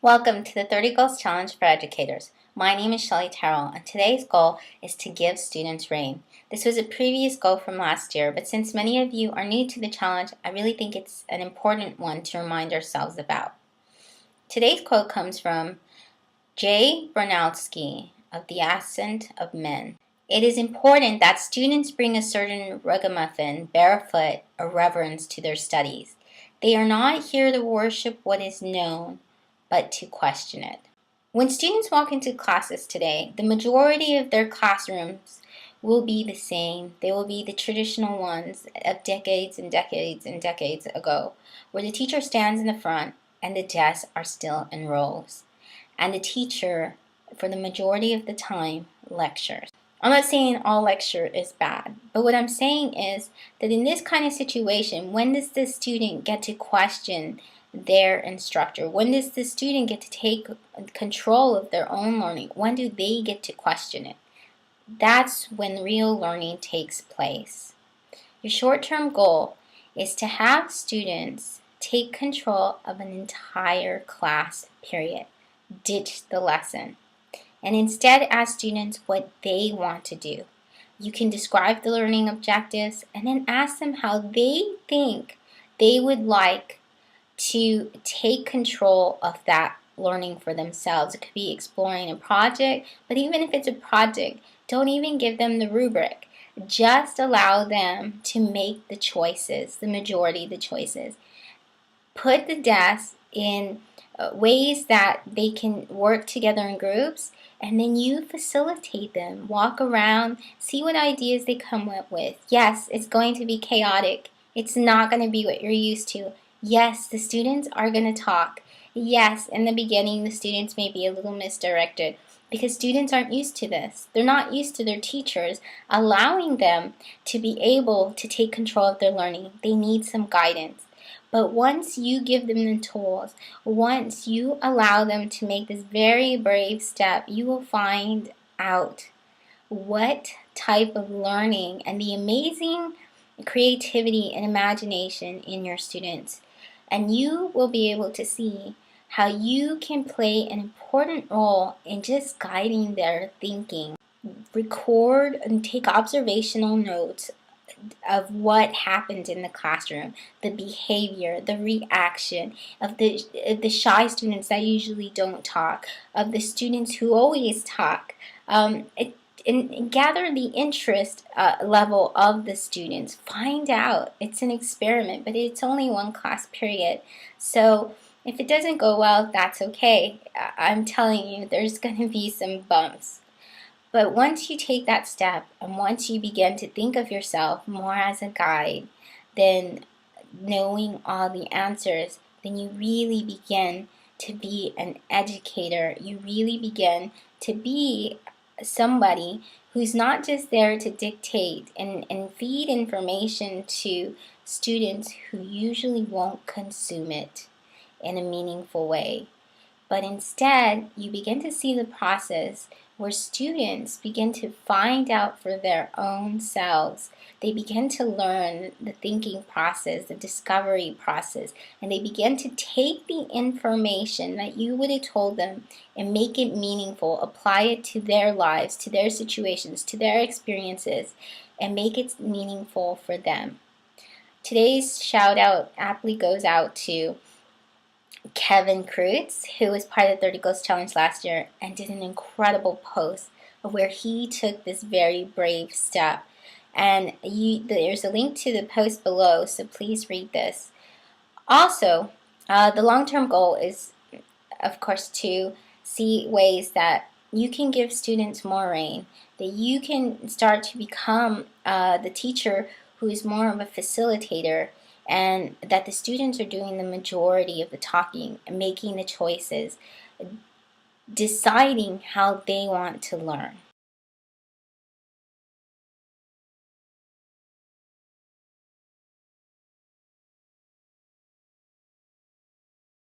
Welcome to the 30 Goals Challenge for Educators. My name is Shelly Terrell, and today's goal is to give students rain. This was a previous goal from last year, but since many of you are new to the challenge, I really think it's an important one to remind ourselves about. Today's quote comes from Jay Bernowski of The Ascent of Men. It is important that students bring a certain ragamuffin, barefoot, or reverence to their studies. They are not here to worship what is known, but to question it. When students walk into classes today, the majority of their classrooms will be the same. They will be the traditional ones of decades and decades and decades ago, where the teacher stands in the front and the desks are still in rows. And the teacher, for the majority of the time, lectures. I'm not saying all lecture is bad, but what I'm saying is that in this kind of situation, when does the student get to question their instructor? When does the student get to take control of their own learning? When do they get to question it? That's when real learning takes place. Your short-term goal is to have students take control of an entire class period. Ditch the lesson. And instead ask students what they want to do. You can describe the learning objectives and then ask them how they think they would like to take control of that learning for themselves. It could be exploring a project, but even if it's a project, don't even give them the rubric. Just allow them to make the choices, the majority of the choices. Put the desks in ways that they can work together in groups, and then you facilitate them. Walk around, see what ideas they come up with. Yes, it's going to be chaotic. It's not going to be what you're used to. Yes, the students are going to talk. Yes, in the beginning, the students may be a little misdirected because students aren't used to this. They're not used to their teachers allowing them to be able to take control of their learning. They need some guidance. But once you give them the tools, once you allow them to make this very brave step, you will find out what type of learning and the amazing creativity and imagination in your students. And you will be able to see how you can play an important role in just guiding their thinking. Record and take observational notes of what happened in the classroom, the behavior, the reaction of the shy students that usually don't talk, of the students who always talk, and gather the interest level of the students. Find out. It's an experiment, but it's only one class period. So if it doesn't go well, that's okay. I'm telling you, there's going to be some bumps. But once you take that step and once you begin to think of yourself more as a guide than knowing all the answers, then you really begin to be an educator. You really begin to be somebody who's not just there to dictate and feed information to students who usually won't consume it in a meaningful way. But instead, you begin to see the process where students begin to find out for their own selves. They begin to learn the thinking process, the discovery process, and they begin to take the information that you would have told them and make it meaningful, apply it to their lives, to their situations, to their experiences, and make it meaningful for them. Today's shout out aptly goes out to Kevin Kreutz, who was part of the 30 Goals Challenge last year and did an incredible post where he took this very brave step. And there's a link to the post below, so please read this. Also, the long-term goal is, of course, to see ways that you can give students more rain, that you can start to become the teacher who is more of a facilitator, and that the students are doing the majority of the talking, making the choices, deciding how they want to learn.